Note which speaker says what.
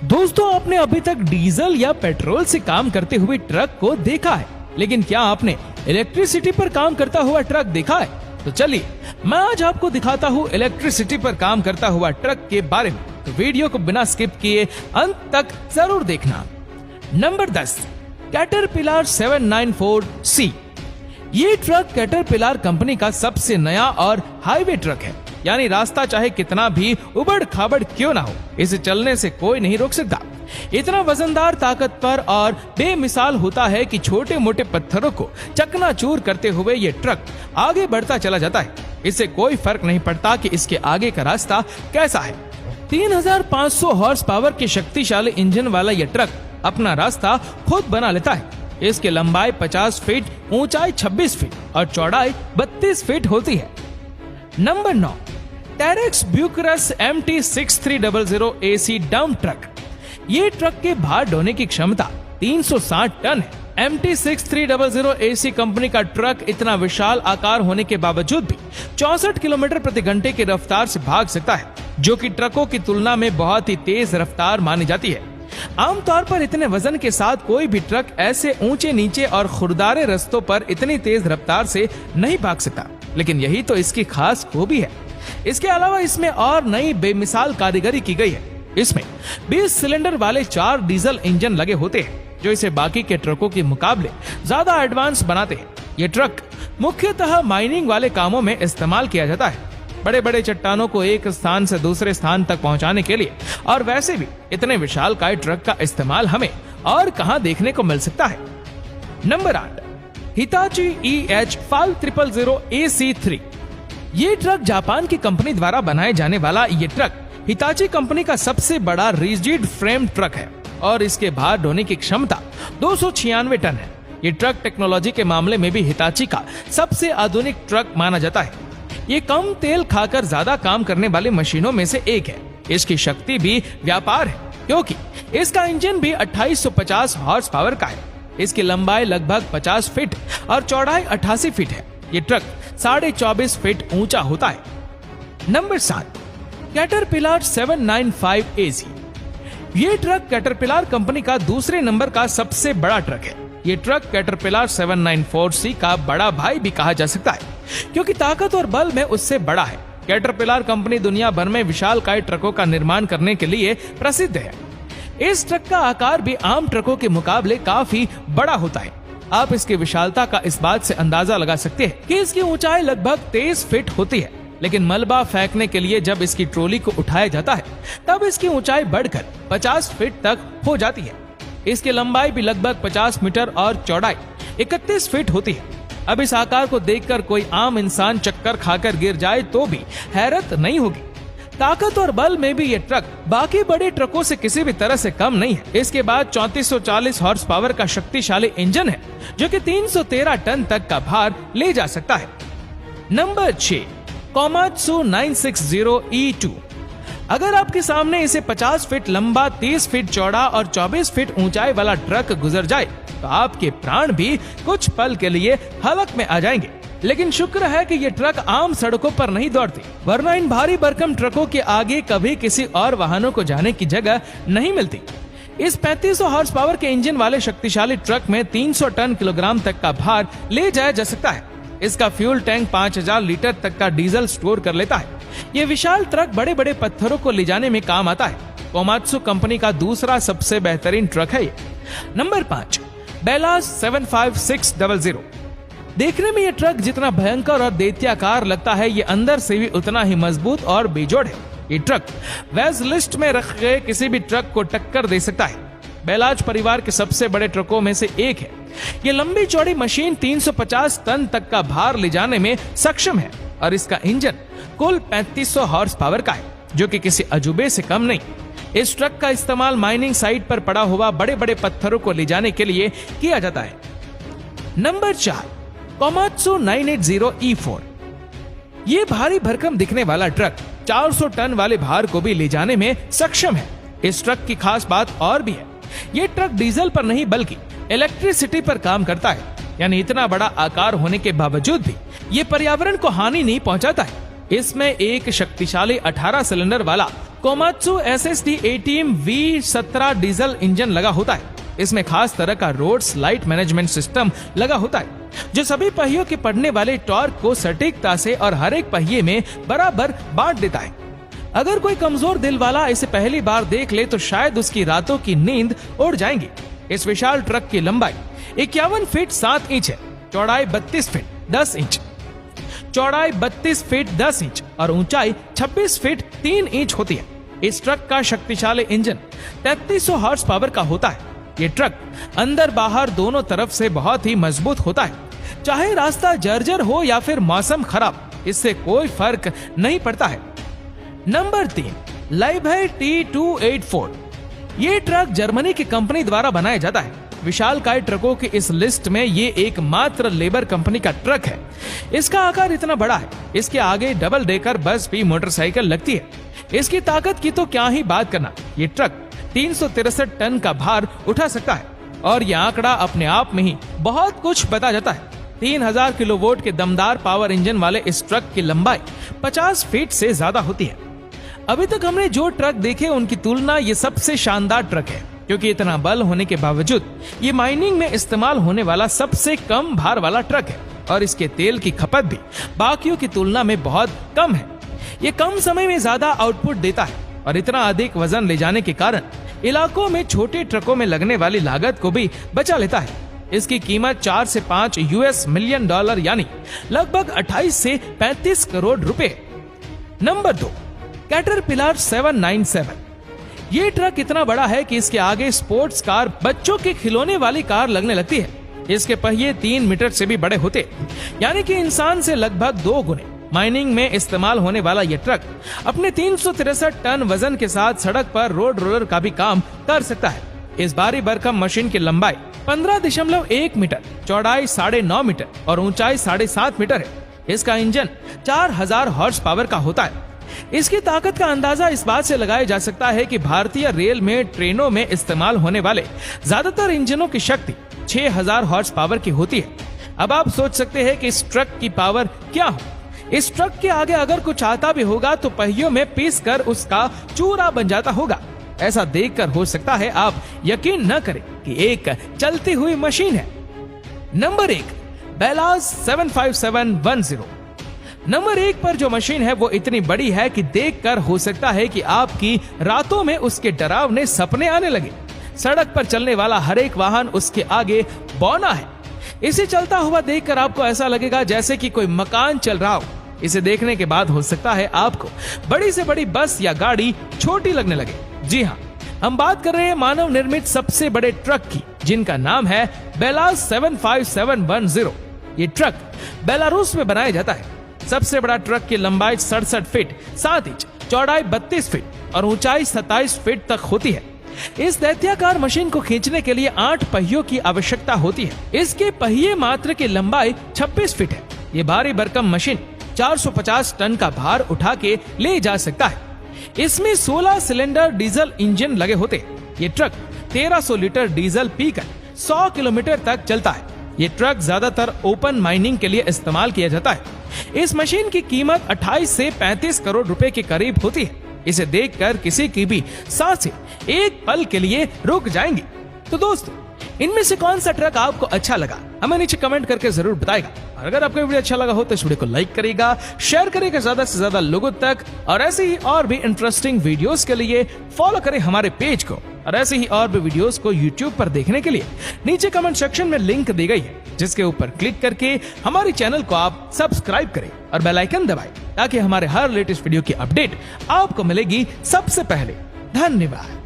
Speaker 1: दोस्तों, आपने अभी तक डीजल या पेट्रोल से काम करते हुए ट्रक को देखा है, लेकिन क्या आपने इलेक्ट्रिसिटी पर काम करता हुआ ट्रक देखा है? तो चलिए मैं आज आपको दिखाता हूँ इलेक्ट्रिसिटी पर काम करता हुआ ट्रक के बारे में। तो वीडियो को बिना स्किप किए अंत तक जरूर देखना। Number 10, caterpillar 794C। ये ट्रक कैटरपिलर कंपनी का सबसे नया और हाईवे ट्रक है, यानी रास्ता चाहे कितना भी उबड़ खाबड़ क्यों ना हो, इसे चलने से कोई नहीं रोक सकता। इतना वजनदार, ताकतवर और बेमिसाल होता है कि छोटे मोटे पत्थरों को चकनाचूर करते हुए ये ट्रक आगे बढ़ता चला जाता है। इससे कोई फर्क नहीं पड़ता कि इसके आगे का रास्ता कैसा है। 3500 हॉर्स पावर के शक्तिशाली इंजन वाला यह ट्रक अपना रास्ता खुद बना लेता है। इसकी लंबाई 50 फीट, ऊंचाई 26 फीट और चौड़ाई 32 फीट होती है। Number 9, टेरेक्स ब्यूकरस MT6300 AC dump truck. ये ट्रक के भार ढोने की क्षमता 360 टन है। MT6300 AC कंपनी का ट्रक इतना विशाल आकार होने के बावजूद भी 64 किलोमीटर प्रति घंटे की रफ्तार से भाग सकता है, जो कि ट्रकों की तुलना में बहुत ही तेज रफ्तार मानी जाती है। आमतौर पर इतने वजन के साथ कोई भी ट्रक ऐसे ऊंचे नीचे और खुरदारे रास्तों पर इतनी तेज रफ्तार से नहीं भाग सकता, लेकिन यही तो इसकी खास खूबी है। इसके अलावा इसमें और नई बेमिसाल कारीगरी की गई है। इसमें 20 सिलेंडर वाले 4 डीजल इंजन लगे होते हैं, जो इसे बाकी के ट्रकों के मुकाबले ज्यादा एडवांस बनाते हैं। ये ट्रक मुख्यतः माइनिंग वाले कामों में इस्तेमाल किया जाता है, बड़े बड़े चट्टानों को एक स्थान से दूसरे स्थान तक पहुंचाने के लिए। और वैसे भी इतने विशालकाय ट्रक का इस्तेमाल हमें और कहां देखने को मिल सकता है। Number 8, Hitachi EH5000 AC3। ये ट्रक जापान की कंपनी द्वारा बनाए जाने वाला ये ट्रक हिताची कंपनी का सबसे बड़ा रिजिड फ्रेम ट्रक है और इसके भार ढोने की क्षमता 296 टन है। ये ट्रक टेक्नोलॉजी के मामले में भी हिताची का सबसे आधुनिक ट्रक माना जाता है। ये कम तेल खाकर ज्यादा काम करने वाली मशीनों में से एक है। इसकी शक्ति भी व्यापार है, क्योंकि इसका इंजन भी 2850 हॉर्स पावर का है। इसकी लंबाई लगभग 50 फीट और चौड़ाई 88 फीट है। ये ट्रक 24.5 फीट ऊंचा होता है। Number 7, caterpillar 795 AC। ये ट्रक कैटरपिलर कंपनी का दूसरे नंबर का सबसे बड़ा ट्रक है। ये ट्रक कैटरपिलर 794C का बड़ा भाई भी कहा जा सकता है, क्योंकि ताकत और बल में उससे बड़ा है। कैटरपिलर कंपनी दुनिया भर में विशालकाय ट्रकों का निर्माण करने के लिए प्रसिद्ध है। इस ट्रक का आकार भी आम ट्रकों के मुकाबले काफी बड़ा होता है। आप इसकी विशालता का इस बात से अंदाजा लगा सकते हैं कि इसकी ऊंचाई लगभग 23 फीट होती है, लेकिन मलबा फेंकने के लिए जब इसकी ट्रॉली को उठाया जाता है तब इसकी ऊंचाई बढ़कर 50 फीट तक हो जाती है। इसकी लंबाई भी लगभग 50 मीटर और चौड़ाई 31 फीट होती है। अब इस आकार को देखकर कोई आम इंसान चक्कर खाकर गिर जाए तो भी हैरत नहीं होगी। ताकत और बल में भी ये ट्रक बाकी बड़े ट्रकों से किसी भी तरह से कम नहीं है। इसके बाद 3440 हॉर्स पावर का शक्तिशाली इंजन है, जो कि 313 टन तक का भार ले जा सकता है। Number 6, Komatsu 960 E2। अगर आपके सामने इसे 50 फीट लंबा, 30 फीट चौड़ा और 24 फीट ऊंचाई वाला ट्रक गुजर जाए तो आपके प्राण भी कुछ पल के लिए हलक में आ जाएंगे। लेकिन शुक्र है कि ये ट्रक आम सड़कों पर नहीं दौड़ती, वरना इन भारी भरकम ट्रकों के आगे कभी किसी और वाहनों को जाने की जगह नहीं मिलती। इस 3500 हॉर्स पावर के इंजन वाले शक्तिशाली ट्रक में 300 टन किलोग्राम तक का भार ले जाया जा सकता है। इसका फ्यूल टैंक 5000 लीटर तक का डीजल स्टोर कर लेता है। ये विशाल ट्रक बड़े बड़े पत्थरों को ले जाने में काम आता है। कोमात्सु कंपनी का दूसरा सबसे बेहतरीन ट्रक है ये। नंबर 5, बेलास 75600। देखने में ये ट्रक जितना भयंकर और दैत्याकार लगता है, ये अंदर से भी उतना ही मजबूत और बेजोड़ है। ये ट्रक वेज लिस्ट में रखे गए किसी भी ट्रक को टक्कर दे सकता है। बेलाज परिवार के सबसे बड़े ट्रकों में से एक है। ये लंबी चौड़ी मशीन 350 टन तक का भार ले जाने में सक्षम है और इसका इंजन कुल 3500 हॉर्स पावर का है, जो कि किसी अजूबे से कम नहीं। इस ट्रक का इस्तेमाल माइनिंग साइट पर पड़ा हुआ बड़े बड़े पत्थरों को ले जाने के लिए किया जाता है। Number 4, Komatsu 980 E4। ये भारी भरकम दिखने वाला ट्रक 400 टन वाले भार को भी ले जाने में सक्षम है। इस ट्रक की खास बात और भी है, ये ट्रक डीजल पर नहीं बल्कि इलेक्ट्रिसिटी पर काम करता है, यानी इतना बड़ा आकार होने के बावजूद भी ये पर्यावरण को हानि नहीं पहुंचाता है। इसमें एक शक्तिशाली 18 सिलेंडर वाला Komatsu SST A-Team V17 diesel engine लगा होता है। इसमें खास तरह का रोड स्लाइड मैनेजमेंट सिस्टम लगा होता है जो सभी पहियों के पड़ने वाले टॉर्क को सटीकता से और हर एक पहिए में बराबर बांट देता है। अगर कोई कमजोर दिल वाला इसे पहली बार देख ले तो शायद उसकी रातों की नींद उड़ जाएंगी। इस विशाल ट्रक की लंबाई 51 फीट 7 इंच है, चौड़ाई 32 फीट 10 इंच, चौड़ाई 32 फीट 10 इंच और ऊंचाई 26 फीट 3 इंच होती है। इस ट्रक का शक्तिशाली इंजन 3300 हॉर्स पावर का होता है। ये ट्रक अंदर बाहर दोनों तरफ से बहुत ही मजबूत होता है। चाहे रास्ता जर्जर हो या फिर मौसम खराब, इससे कोई फर्क नहीं पड़ता है। Number 3, लाइबहे T284। ये ट्रक जर्मनी की कंपनी द्वारा बनाया जाता है। विशालकाय ट्रकों की इस लिस्ट में ये एकमात्र लेबर कंपनी का ट्रक है। इसका आकार इतना बड़ा है, इसके आगे डबल डेकर बस भी मोटरसाइकिल लगती है। इसकी ताकत की तो क्या ही बात करना। ये ट्रक 363 टन का भार उठा सकता है और यह आंकड़ा अपने आप में ही बहुत कुछ बता जाता है। 3000 किलोवोल्ट के दमदार पावर इंजन वाले इस ट्रक की लंबाई 50 फीट से ज्यादा होती है। अभी तक हमने जो ट्रक देखे उनकी तुलना ये सबसे शानदार ट्रक है, क्योंकि इतना बल होने के बावजूद ये माइनिंग में इस्तेमाल होने वाला सबसे कम भार वाला ट्रक है और इसके तेल की खपत भी बाकियों की तुलना में बहुत कम है। ये कम समय में ज्यादा आउटपुट देता है और इतना अधिक वजन ले जाने के कारण इलाकों में छोटे ट्रकों में लगने वाली लागत को भी बचा लेता है। इसकी कीमत 4 से 5 US मिलियन डॉलर यानी लगभग 28 से 35 करोड़ रुपए। Number 2, caterpillar 797। ये ट्रक इतना बड़ा है कि इसके आगे स्पोर्ट्स कार, बच्चों के खिलौने वाली कार लगने लगती है। इसके पहिए 3 मीटर से भी बड़े होते, यानी कि इंसान से लगभग 2 गुने। माइनिंग में इस्तेमाल होने वाला यह ट्रक अपने 363 टन वजन के साथ सड़क पर रोड रोलर का भी काम कर सकता है। इस भारी भरकम मशीन की लंबाई 15.1 मीटर, चौड़ाई 9.5 मीटर और ऊंचाई 7.5 मीटर है। इसका इंजन 4000 हॉर्स पावर का होता है। इसकी ताकत का अंदाजा इस बात से लगाया जा सकता है कि भारतीय रेल में ट्रेनों में इस्तेमाल होने वाले ज्यादातर इंजनों की शक्ति 6000 हॉर्स पावर की होती है। अब आप सोच सकते हैं कि इस ट्रक की पावर क्या हो। इस ट्रक के आगे अगर कुछ आता भी होगा तो पहियों में पीस कर उसका चूरा बन जाता होगा। ऐसा देखकर हो सकता है आप यकीन न करें कि एक चलती हुई मशीन है। Number 1, BelAZ 75710। नंबर 1 पर जो मशीन है वो इतनी बड़ी है कि देखकर हो सकता है कि आपकी रातों में उसके डरावने सपने आने लगे। सड़क पर चलने वाला हर एक वाहन उसके आगे बौना है। इसे चलता हुआ देखकर आपको ऐसा लगेगा जैसे कि कोई मकान चल रहा हो। इसे देखने के बाद हो सकता है आपको बड़ी से बड़ी बस या गाड़ी छोटी लगने लगे। जी हाँ, हम बात कर रहे हैं मानव निर्मित सबसे बड़े ट्रक की, जिनका नाम है बेलाज 75710। ये ट्रक बेलारूस में बनाया जाता है। सबसे बड़ा ट्रक की लंबाई 67 फीट 7 इंच, चौड़ाई 32 फीट और ऊंचाई 27 फीट तक होती है। इस दैत्याकार मशीन को खींचने के लिए 8 पहियों की आवश्यकता होती है। इसके पहिए मात्र की लंबाई 26 फीट है। ये भारी भरकम मशीन 450 टन का भार उठा के ले जा सकता है। इसमें 16 सिलेंडर डीजल इंजन लगे होते। ये ट्रक 1300 लीटर डीजल पीकर 100 किलोमीटर तक चलता है। ये ट्रक ज्यादातर ओपन माइनिंग के लिए इस्तेमाल किया जाता है। इस मशीन की कीमत 28 से 35 करोड़ रुपए के करीब होती है। इसे देखकर किसी की भी सांसें एक पल के लिए रुक जाएंगी। तो दोस्तों, इनमें से कौन सा ट्रक आपको अच्छा लगा, हमें नीचे कमेंट करके जरूर बताएगा। और अगर आपको वीडियो अच्छा लगा हो तो इस वीडियो को लाइक करेगा, शेयर करेगा ज्यादा से ज्यादा लोगों तक। और ऐसे ही और भी इंटरेस्टिंग वीडियोस के लिए फॉलो करें हमारे पेज को। और ऐसे ही और भी वीडियोस को यूट्यूब पर देखने के लिए नीचे कमेंट सेक्शन में लिंक दी गई है, जिसके ऊपर क्लिक करके हमारे चैनल को आप सब्सक्राइब करें और बेल आइकन दबाएं, ताकि हमारे हर लेटेस्ट वीडियो की अपडेट आपको मिलेगी सबसे पहले। धन्यवाद।